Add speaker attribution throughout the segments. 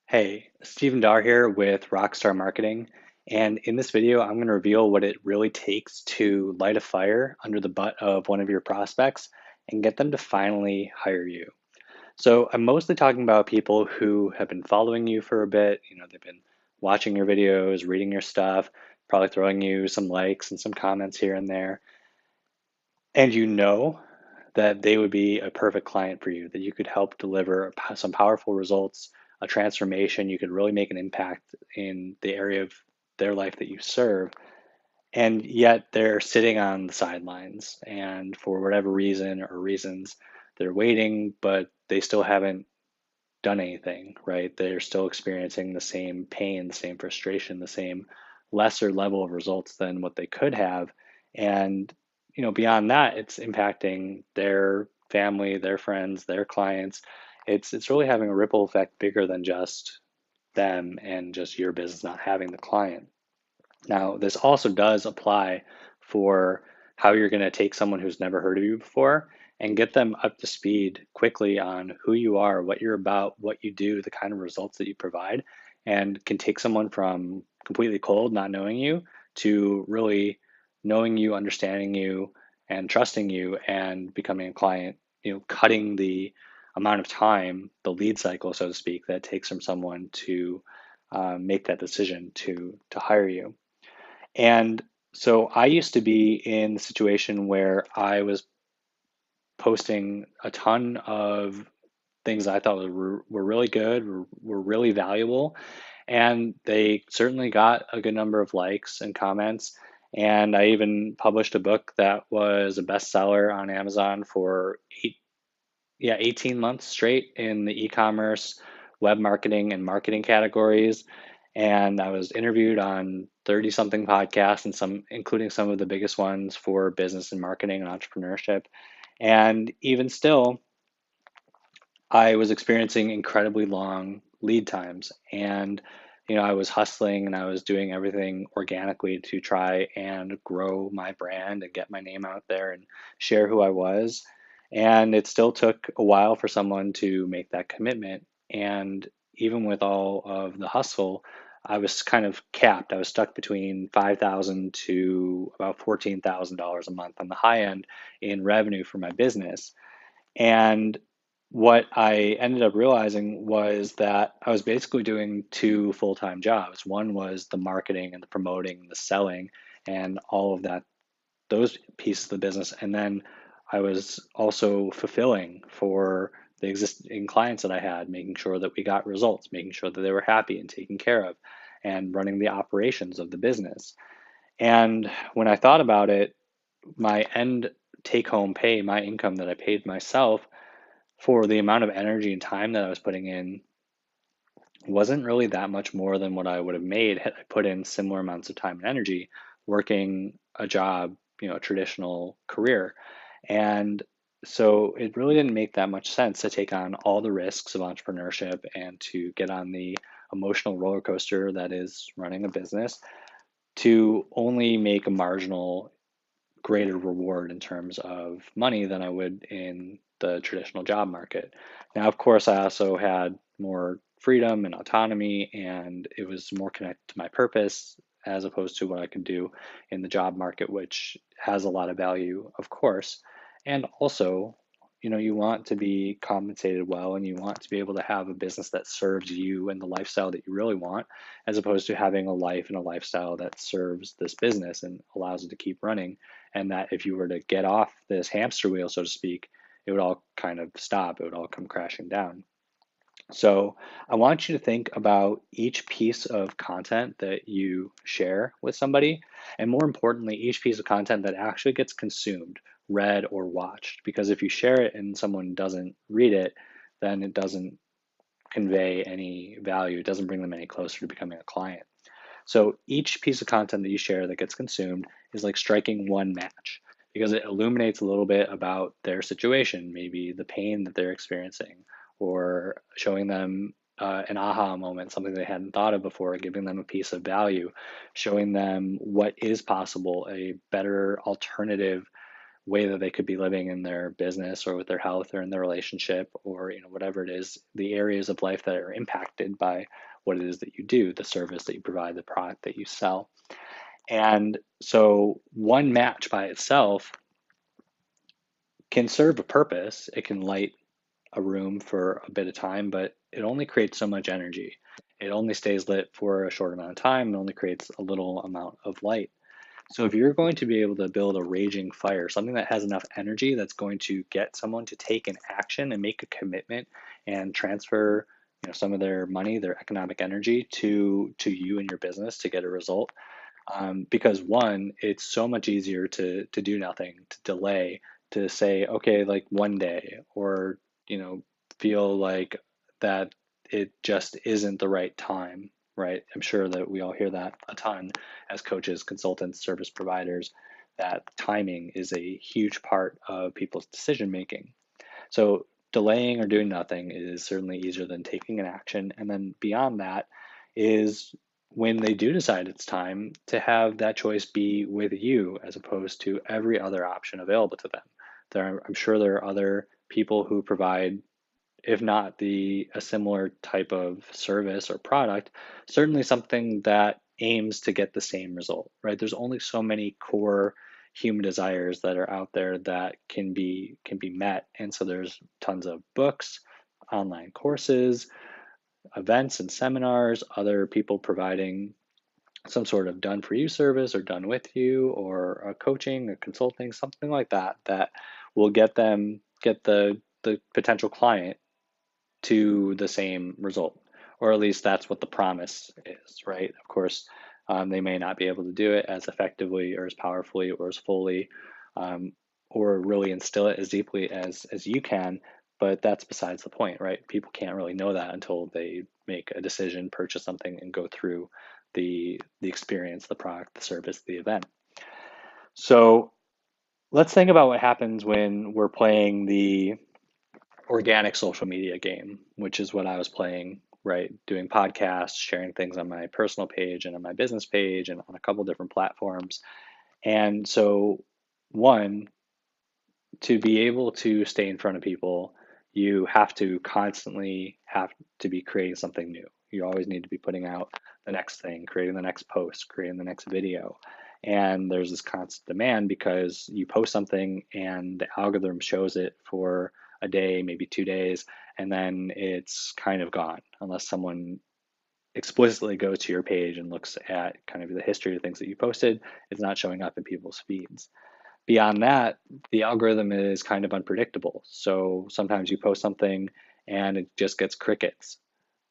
Speaker 1: Hey, Stephen Dar here with Rockstar Marketing. And in this video, I'm going to reveal what it really takes to light a fire under the butt of one of your prospects and get them to finally hire you. So I'm mostly talking about people who have been following you for a bit. They've been watching your videos, reading your stuff, probably throwing you some likes and some comments here and there. And you know that they would be a perfect client for you, that you could help deliver some powerful results, a transformation. You could really make an impact in the area of their life that you serve. And yet they're sitting on the sidelines. And for whatever reason or reasons, they're waiting, but they still haven't done anything, right? They're still experiencing the same pain, the same frustration, the same lesser level of results than what they could have. And, beyond that, it's impacting their family, their friends, their clients. It's really having a ripple effect bigger than just them and just your business not having the client. Now, this also does apply for how you're going to take someone who's never heard of you before and get them up to speed quickly on who you are, what you're about, what you do, the kind of results that you provide, and can take someone from completely cold, not knowing you, to really knowing you, understanding you, and trusting you and becoming a client, cutting the amount of time, the lead cycle, so to speak, that takes from someone to make that decision to hire you. And so I used to be in the situation where I was posting a ton of things I thought were really good, were really valuable, and they certainly got a good number of likes and comments. And I even published a book that was a bestseller on Amazon for 18 months straight in the e-commerce, web marketing, and marketing categories. And I was interviewed on 30 something podcasts and some, including some of the biggest ones for business and marketing and entrepreneurship. And even still, I was experiencing incredibly long lead times. And, I was hustling and I was doing everything organically to try and grow my brand and get my name out there and share who I was. And it still took a while for someone to make that commitment. And even with all of the hustle, I was kind of capped. I was stuck between 5,000 to about $14,000 a month on the high end in revenue for my business. And what I ended up realizing was that I was basically doing two full-time jobs. One was the marketing and the promoting, the selling, and all of that, those pieces of the business. And then I was also fulfilling for the existing clients that I had, making sure that we got results, making sure that they were happy and taken care of, and running the operations of the business. And when I thought about it, my end take home pay, my income that I paid myself for the amount of energy and time that I was putting in wasn't really that much more than what I would have made had I put in similar amounts of time and energy working a job, a traditional career. And so it really didn't make that much sense to take on all the risks of entrepreneurship and to get on the emotional roller coaster that is running a business to only make a marginal greater reward in terms of money than I would in the traditional job market. Now, of course, I also had more freedom and autonomy, and it was more connected to my purpose as opposed to what I could do in the job market, which has a lot of value, of course. And also, you want to be compensated well and you want to be able to have a business that serves you and the lifestyle that you really want, as opposed to having a life and a lifestyle that serves this business and allows it to keep running. And that if you were to get off this hamster wheel, so to speak, it would all kind of stop, it would all come crashing down. So I want you to think about each piece of content that you share with somebody, and more importantly, each piece of content that actually gets consumed, read, or watched. Because if you share it and someone doesn't read it, then it doesn't convey any value. It doesn't bring them any closer to becoming a client. So each piece of content that you share that gets consumed is like striking one match because it illuminates a little bit about their situation, maybe the pain that they're experiencing, or showing them an aha moment, something they hadn't thought of before, giving them a piece of value, showing them what is possible, a better alternative way that they could be living in their business or with their health or in their relationship or whatever it is, the areas of life that are impacted by what it is that you do, the service that you provide, the product that you sell. And so one match by itself can serve a purpose. It can light a room for a bit of time, but it only creates so much energy. It only stays lit for a short amount of time and only creates a little amount of light. So if you're going to be able to build a raging fire, something that has enough energy that's going to get someone to take an action and make a commitment and transfer, some of their money, their economic energy to you and your business to get a result, because one, it's so much easier to do nothing, to delay, to say, okay, like one day, or feel like that it just isn't the right time, right? I'm sure that we all hear that a ton as coaches, consultants, service providers, that timing is a huge part of people's decision making. So delaying or doing nothing is certainly easier than taking an action. And then beyond that is when they do decide it's time to have that choice be with you as opposed to every other option available to them. I'm sure there are other people who provide, if not a similar type of service or product, certainly something that aims to get the same result, right? There's only so many core human desires that are out there that can be met. And so there's tons of books, online courses, events and seminars, other people providing some sort of done for you service or done with you or a coaching or consulting, something like that, that will get the potential client to the same result, or at least that's what the promise is, right? Of course, they may not be able to do it as effectively or as powerfully or as fully, um, or really instill it as deeply as you can, but that's besides the point, right? People can't really know that until they make a decision, purchase something, and go through the experience, the product, the service, the event. So let's think about what happens when we're playing the organic social media game, which is what I was playing, right? Doing podcasts, sharing things on my personal page and on my business page and on a couple different platforms. And so, one, to be able to stay in front of people, you have to constantly have to be creating something new. You always need to be putting out the next thing, creating the next post, creating the next video. And there's this constant demand because you post something and the algorithm shows it for a day, maybe 2 days, and then it's kind of gone unless someone explicitly goes to your page and looks at kind of the history of things that you posted. It's not showing up in people's feeds. Beyond that, the algorithm is kind of unpredictable. So sometimes you post something and it just gets crickets,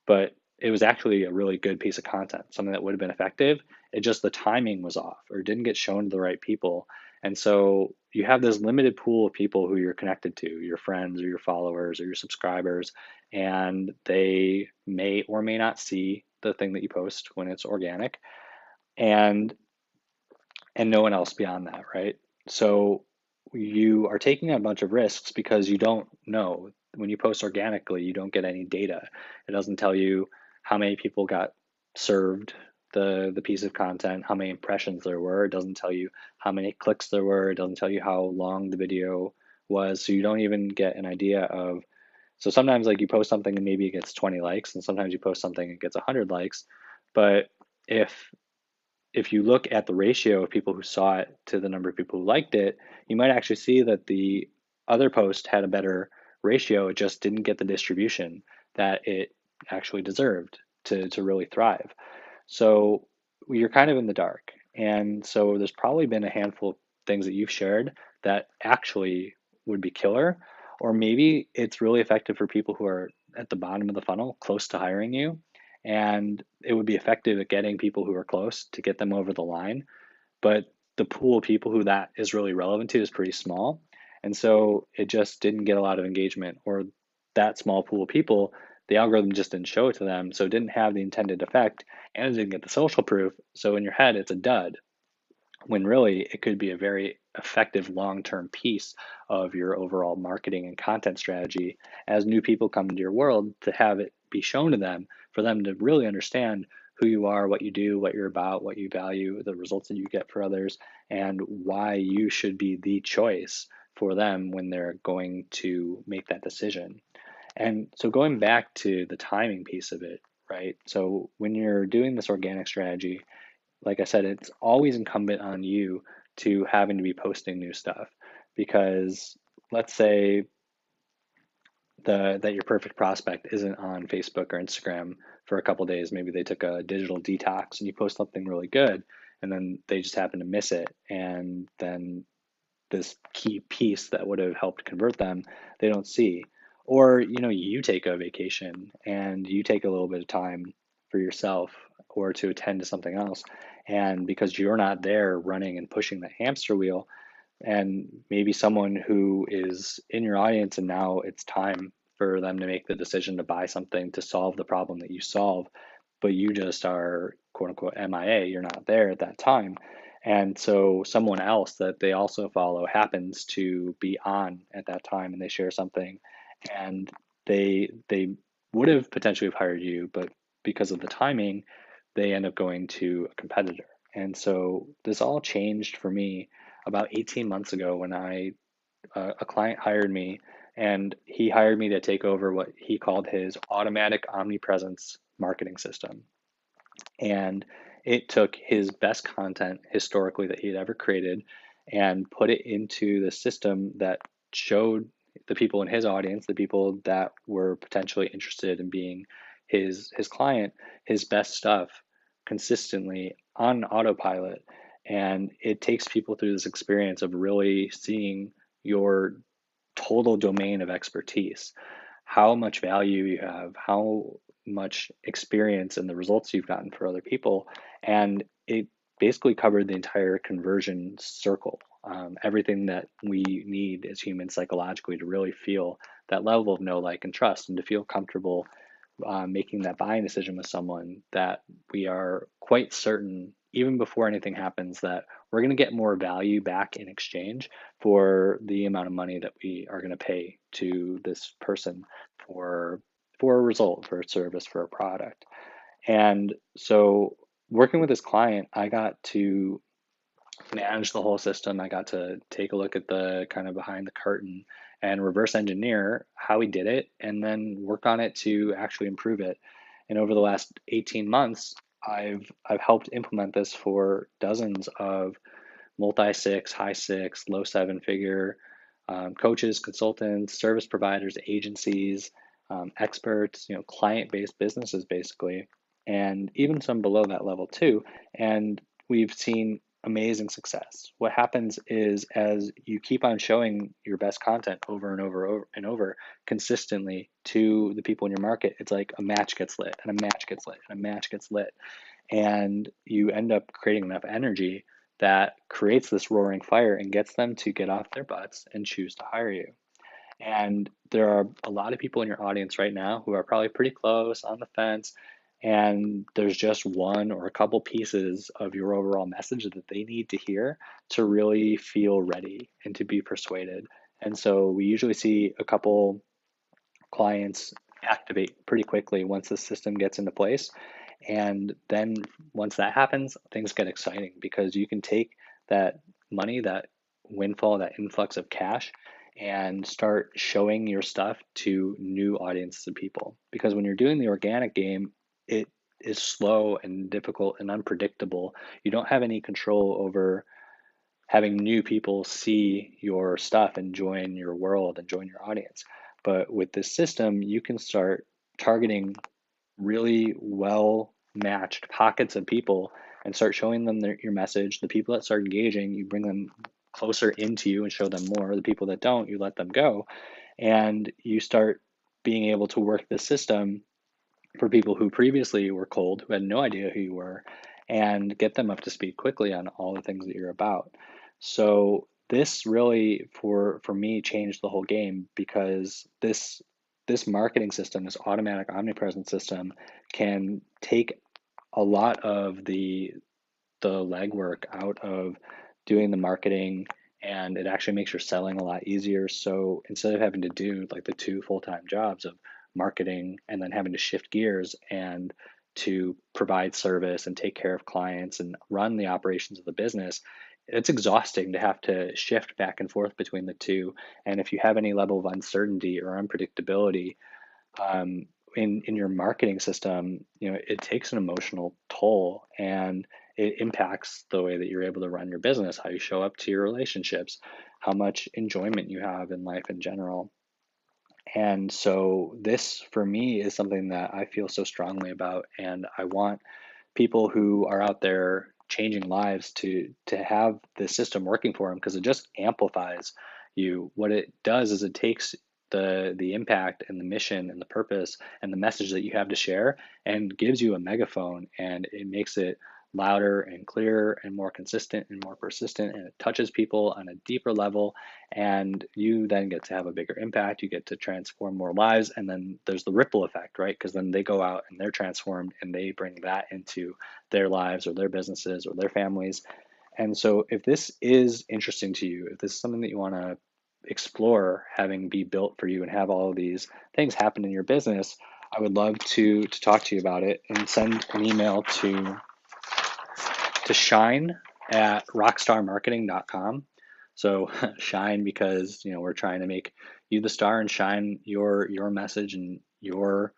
Speaker 1: but it was actually a really good piece of content, something that would have been effective. It just the timing was off or didn't get shown to the right people. And so you have this limited pool of people who you're connected to, your friends or your followers or your subscribers, and they may or may not see the thing that you post when it's organic. And no one else beyond that, right? So you are taking a bunch of risks because you don't know. When you post organically, you don't get any data. It doesn't tell you how many people got served the piece of content, how many impressions there were. It doesn't tell you how many clicks there were. It doesn't tell you how long the video was. So you don't even get an idea of. So sometimes like you post something and maybe it gets 20 likes, and sometimes you post something and it gets 100 likes. But if you look at the ratio of people who saw it to the number of people who liked it, you might actually see that the other post had a better ratio. It just didn't get the distribution that it actually deserved to really thrive. So you're kind of in the dark. And so there's probably been a handful of things that you've shared that actually would be killer, or maybe it's really effective for people who are at the bottom of the funnel, close to hiring you, and it would be effective at getting people who are close to get them over the line. But the pool of people who that is really relevant to is pretty small. And so it just didn't get a lot of engagement, or that small pool of people, the algorithm just didn't show it to them. So it didn't have the intended effect and it didn't get the social proof. So in your head, it's a dud, when really it could be a very effective long-term piece of your overall marketing and content strategy as new people come into your world, to have it be shown to them, for them to really understand who you are, what you do, what you're about, what you value, the results that you get for others, and why you should be the choice for them when they're going to make that decision. And so going back to the timing piece of it, right? So when you're doing this organic strategy, like I said, it's always incumbent on you to having to be posting new stuff because let's say that your perfect prospect isn't on Facebook or Instagram for a couple of days. Maybe they took a digital detox and you post something really good and then they just happen to miss it. And then this key piece that would have helped convert them, they don't see. Or, you take a vacation and you take a little bit of time for yourself or to attend to something else. And because you're not there running and pushing that hamster wheel, and maybe someone who is in your audience and now it's time for them to make the decision to buy something to solve the problem that you solve, but you just are quote unquote MIA, you're not there at that time. And so someone else that they also follow happens to be on at that time and they share something and they would have potentially have hired you, but because of the timing, they end up going to a competitor. And so this all changed for me about 18 months ago when a client hired me and he hired me to take over what he called his automatic omnipresence marketing system. And it took his best content historically that he had ever created and put it into the system that showed the people in his audience, the people that were potentially interested in being his client, his best stuff consistently on autopilot. And it takes people through this experience of really seeing your total domain of expertise, how much value you have, how much experience and the results you've gotten for other people. And it basically covered the entire conversion circle, everything that we need as humans psychologically to really feel that level of know, like, and trust, and to feel comfortable making that buying decision with someone that we are quite certain, even before anything happens, that we're going to get more value back in exchange for the amount of money that we are going to pay to this person for a result, for a service, for a product. And so working with this client, I got to manage the whole system. I got to take a look at the kind of behind the curtain and reverse engineer how we did it and then work on it to actually improve it. And over the last 18 months, I've helped implement this for dozens of multi six, high six, low seven figure coaches, consultants, service providers, agencies, experts, client-based businesses basically, and even some below that level too. And we've seen amazing success. What happens is as you keep on showing your best content over and over and over consistently to the people in your market, it's like a match gets lit and a match gets lit and a match gets lit. And you end up creating enough energy that creates this roaring fire and gets them to get off their butts and choose to hire you. And there are a lot of people in your audience right now who are probably pretty close on the fence. And there's just one or a couple pieces of your overall message that they need to hear to really feel ready and to be persuaded. And so we usually see a couple clients activate pretty quickly once the system gets into place. And then once that happens, things get exciting because you can take that money, that windfall, that influx of cash, and start showing your stuff to new audiences of people. Because when you're doing the organic game, it is slow and difficult and unpredictable. You don't have any control over having new people see your stuff and join your world and join your audience. But with this system, you can start targeting really well matched pockets of people and start showing them your message. The people that start engaging, you bring them closer into you and show them more. The people that don't, you let them go. And you start being able to work the system for people who previously were cold, who had no idea who you were, and get them up to speed quickly on all the things that you're about. So this really, for me, changed the whole game because this marketing system, this automatic omnipresent system, can take a lot of the legwork out of doing the marketing, and it actually makes your selling a lot easier. So instead of having to do like the two full-time jobs of marketing and then having to shift gears and to provide service and take care of clients and run the operations of the business, it's exhausting to have to shift back and forth between the two. And if you have any level of uncertainty or unpredictability um, in your marketing system, it takes an emotional toll, and it impacts the way that you're able to run your business, how you show up to your relationships, how much enjoyment you have in life in general. And so this for me is something that I feel so strongly about, and I want people who are out there changing lives to have the system working for them, because it just amplifies you. What it does is it takes the impact and the mission and the purpose and the message that you have to share and gives you a megaphone, and it makes it louder and clearer and more consistent and more persistent, and it touches people on a deeper level, and you then get to have a bigger impact. You get to transform more lives, and then there's the ripple effect, right? Because then they go out and they're transformed and they bring that into their lives or their businesses or their families. And so if this is interesting to you, if this is something that you want to explore having be built for you and have all of these things happen in your business, I would love to talk to you about it, and send an email to shine@rockstarmarketing.com. So shine because we're trying to make you the star, and shine your message and your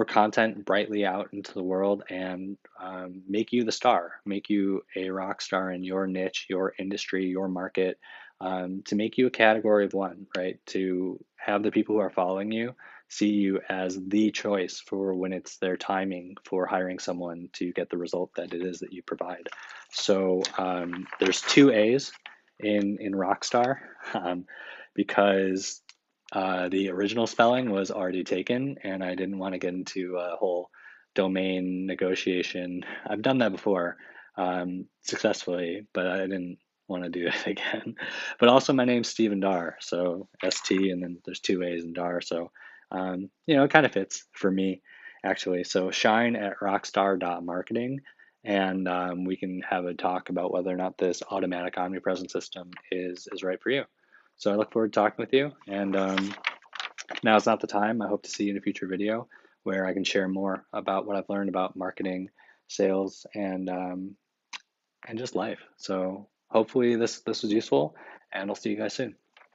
Speaker 1: content brightly out into the world, and make you the star, make you a rock star in your niche, your industry, your market, to make you a category of one, right? To have the people who are following you see you as the choice for when it's their timing for hiring someone to get the result that it is that you provide. So there's two A's in Rockstar, because the original spelling was already taken, and I didn't want to get into a whole domain negotiation. I've done that before successfully, but I didn't want to do it again. But also, my name's Stephen Dar, so ST, and then there's two A's in Dar. So, it kind of fits for me, actually. So, shine@rockstar.marketing, and we can have a talk about whether or not this automatic omnipresent system is right for you. So I look forward to talking with you. And now is not the time. I hope to see you in a future video where I can share more about what I've learned about marketing, sales, and just life. So hopefully this was useful, and I'll see you guys soon.